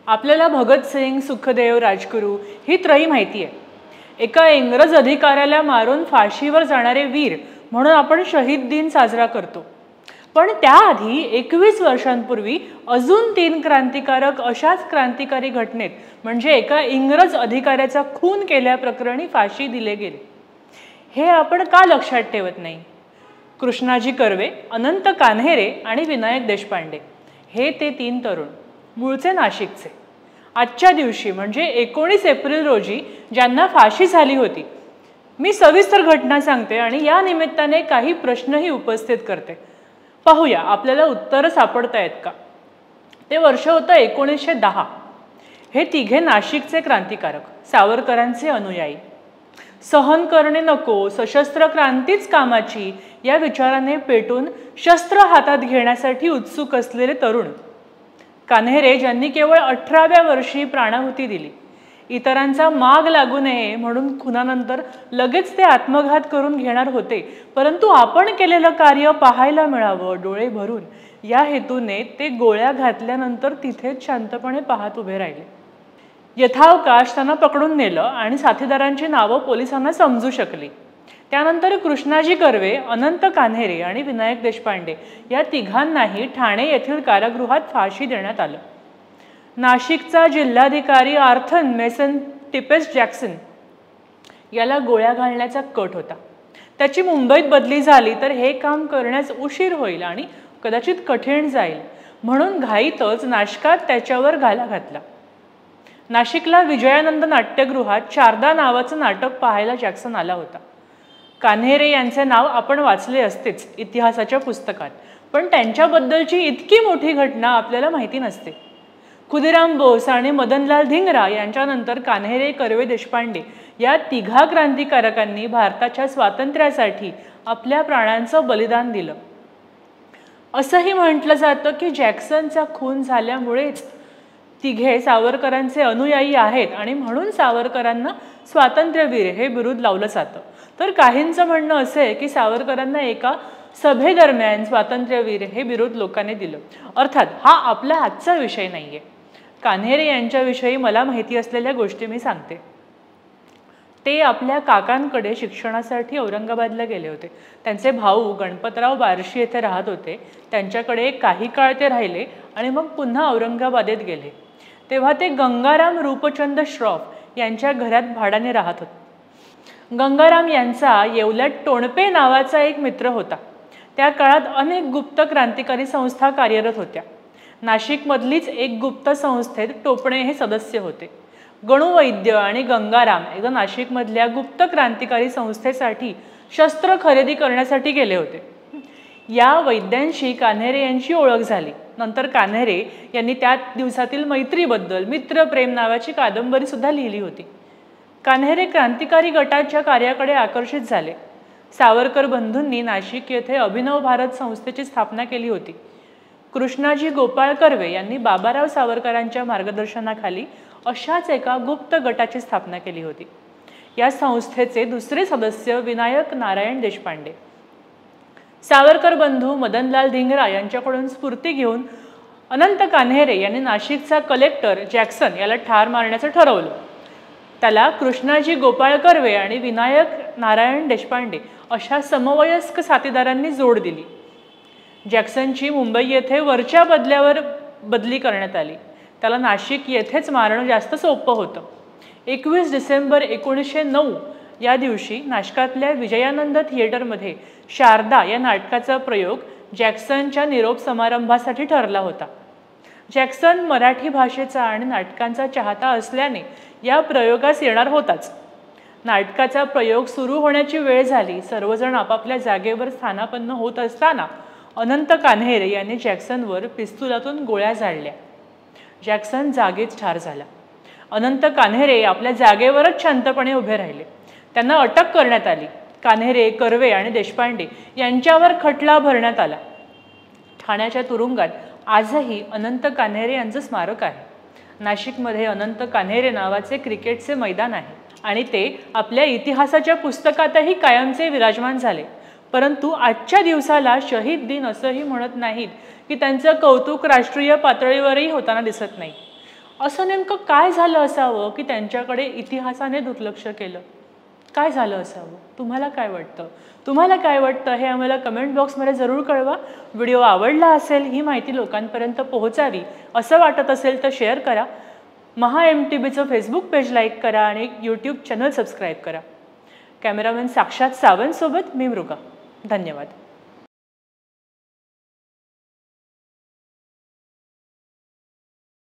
आपल्याला भगतसिंग, सुखदेव, राजगुरू ही त्रयी माहिती आहे. एका इंग्रज अधिकाऱ्याला मारून फाशीवर जाणारे वीर म्हणून आपण शहीद दिन साजरा करतो. पण त्याआधी 21 वर्षांपूर्वी अजून 3 क्रांतिकारक अशाच क्रांतिकारी घटनेत म्हणजे एका इंग्रज अधिकाऱ्याचा खून केल्याप्रकरणी फाशी दिले गेले. हे आपण का लक्षात ठेवत नाही? कृष्णाजी कर्वे, अनंत कान्हेरे आणि विनायक देशपांडे हे ते 3 तरुण मूळचे नाशिकचे. आजच्या दिवशी म्हणजे 19 एप्रिल रोजी ज्यांना फाशी झाली होती. मी सविस्तर घटना सांगते आणि या निमित्ताने काही प्रश्नही उपस्थित करते. पाहूया आपल्याला उत्तर सापडतायत का. ते वर्ष होतं 1910. हे तिघे नाशिकचे क्रांतिकारक, सावरकरांचे अनुयायी. सहन करणे नको, सशस्त्र क्रांतीच कामाची या विचाराने पेटून शस्त्र हातात घेण्यासाठी उत्सुक असलेले तरुण. कान्हेरे ज्यांनी केवळ 18व्या वर्षी प्राणाहुती दिली. इतरांचा माग लागू नये म्हणून खुनानंतर लगेच ते आत्मघात करून घेणार होते, परंतु आपण केलेलं कार्य पाहायला मिळावं डोळे भरून या हेतूने ते गोळ्या घातल्यानंतर तिथेच शांतपणे पाहत उभे राहिले. यथावकाश त्यांना पकडून नेलं आणि साथीदारांची नावं पोलिसांना समजू शकली. त्यानंतर कृष्णाजी कर्वे, अनंत कान्हेरे आणि विनायक देशपांडे या तिघांनाही ठाणे येथील कारागृहात फाशी देण्यात आलं. नाशिकचा जिल्हाधिकारी आर्थर मेसन टिपेस जॅक्सन याला गोळ्या घालण्याचा कट होता. त्याची मुंबईत बदली झाली तर हे काम करण्यास उशीर होईल आणि कदाचित कठीण जाईल म्हणून घाईतच नाशकात त्याच्यावर घाला घातला. नाशिकला विजयानंद नाट्यगृहात शारदा नावाचं नाटक पाहायला जॅक्सन आला होता. कान्हेरे यांचे नाव आपण वाचले असतेच इतिहासाच्या पुस्तकात, पण त्यांच्याबद्दलची इतकी मोठी घटना आपल्याला माहिती नसते. खुदिराम बोस आणि मदनलाल धिंगरा यांच्यानंतर कान्हेरे, कर्वे, देशपांडे या तिघा क्रांतिकारकांनी भारताच्या स्वातंत्र्यासाठी आपल्या प्राणांचं बलिदान दिलं. असंही म्हटलं जातं की जॅक्सनचा खून झाल्यामुळेच तिघे सावरकरांचे अनुयायी आहेत आणि म्हणून सावरकरांना स्वातंत्र्यवीर हे बिरुद लावलं जातं. तर काहींचं म्हणणं असं आहे की सावरकरांना एका सभेदरम्यान स्वातंत्र्यवीर हे बिरुद लोकांनी दिलं. अर्थात हा आपला आजचा विषय नाहीये. कान्हेरे यांच्याविषयी मला माहिती असलेल्या गोष्टी मी सांगते. ते आपल्या काकांकडे शिक्षणासाठी औरंगाबादला गेले होते. त्यांचे भाऊ गणपतराव बार्शी येथे राहत होते. त्यांच्याकडे काही काळ ते राहिले आणि मग पुन्हा औरंगाबादेत गेले. तेव्हा ते गंगाराम रूपचंद श्रॉफ यांच्या घरात भाड्याने राहत होते. गंगाराम यांचा येवल्यात टोणपे नावाचा एक मित्र होता. त्या काळात अनेक गुप्त क्रांतिकारी संस्था कार्यरत होत्या. नाशिकमधलीच एक गुप्त संस्थेत टोपणे हे सदस्य होते. गणुवैद्य आणि गंगाराम एकदा नाशिकमधल्या गुप्त क्रांतिकारी संस्थेसाठी शस्त्र खरेदी करण्यासाठी गेले होते. या वैद्यांशी कान्हेरे यांची ओळख झाली. नंतर कान्हेरे यांनी त्या दिवसातील मैत्रीबद्दल मित्रप्रेम नावाची कादंबरी सुद्धा लिहिली होती. कान्हेरे क्रांतिकारी गटाच्या कार्याकडे आकर्षित झाले. सावरकर बंधूंनी नाशिक येथे अभिनव भारत संस्थेची स्थापना केली होती. कृष्णाजी गोपाळ कर्वे यांनी बाबाराव सावरकरांच्या मार्गदर्शनाखाली अशाच एका गुप्त गटाची स्थापना केली होती. या संस्थेचे दुसरे सदस्य विनायक नारायण देशपांडे. सावरकर बंधू मदनलाल धिंगरा यांच्याकडून स्फूर्ती घेऊन अनंत कान्हेरे यांनी नाशिकचा कलेक्टर जॅक्सन याला ठार मारण्याचं ठरवलं. त्याला कृष्णाजी गोपाळ कर्वे आणि विनायक नारायण देशपांडे अशा समवयस्क साथीदारांनी जोड दिली. जॅक्सनची मुंबई येथे वरच्या बदल्यावर बदली करण्यात आली. त्याला नाशिक येथेच मारणं जास्त सोपं होतं. 21 डिसेंबर 1909 या दिवशी नाशिकातल्या विजयानंद थिएटरमध्ये शारदा या नाटकाचा प्रयोग जॅक्सनच्या निरोप समारंभासाठी ठरला होता. जॅक्सन मराठी भाषेचा आणि नाटकांचा चाहता असल्याने या प्रयोगास येणार होताच. नाटकाचा प्रयोग सुरू होण्याची वेळ झाली. सर्वजण आपापल्या जागेवर स्थानापन्न होत असताना अनंत कान्हेरे यांनी जॅक्सनवर पिस्तुलातून गोळ्या झाडल्या. जॅक्सन जागीच ठार झाला. अनंत कान्हेरे आपल्या जागेवरच शांतपणे उभे राहिले. त्यांना अटक करण्यात आली. कान्हेरे, कर्वे आणि देशपांडे यांच्यावर खटला भरण्यात आला. ठाण्याच्या तुरुंगात आजही अनंत कान्हेरे यांचं स्मारक आहे. नाशिकमध्ये अनंत कान्हेरे नावाचे क्रिकेटचे मैदान आहे आणि ते आपल्या इतिहासाच्या पुस्तकातही कायमचे विराजमान झाले. परंतु आजच्या दिवसाला शहीद दिन असंही म्हणत नाहीत की त्यांचं कौतुक राष्ट्रीय पातळीवरही होताना दिसत नाही. असं नेमकं काय झालं असावं की त्यांच्याकडे इतिहासाने दुर्लक्ष केलं? काय झालं असावं? तुम्हाला काय वाटतं? तुम्हाला काय वाटतं हे आम्हाला कमेंट बॉक्समध्ये जरूर कळवा. व्हिडिओ आवडला असेल, ही माहिती लोकांपर्यंत पोहोचावी असं वाटत असेल तर शेअर करा. महा MTBचं फेसबुक पेज लाईक करा आणि यूट्यूब चॅनल सबस्क्राईब करा. कॅमेरामॅन साक्षात सावंतसोबत मी मृगा. धन्यवाद.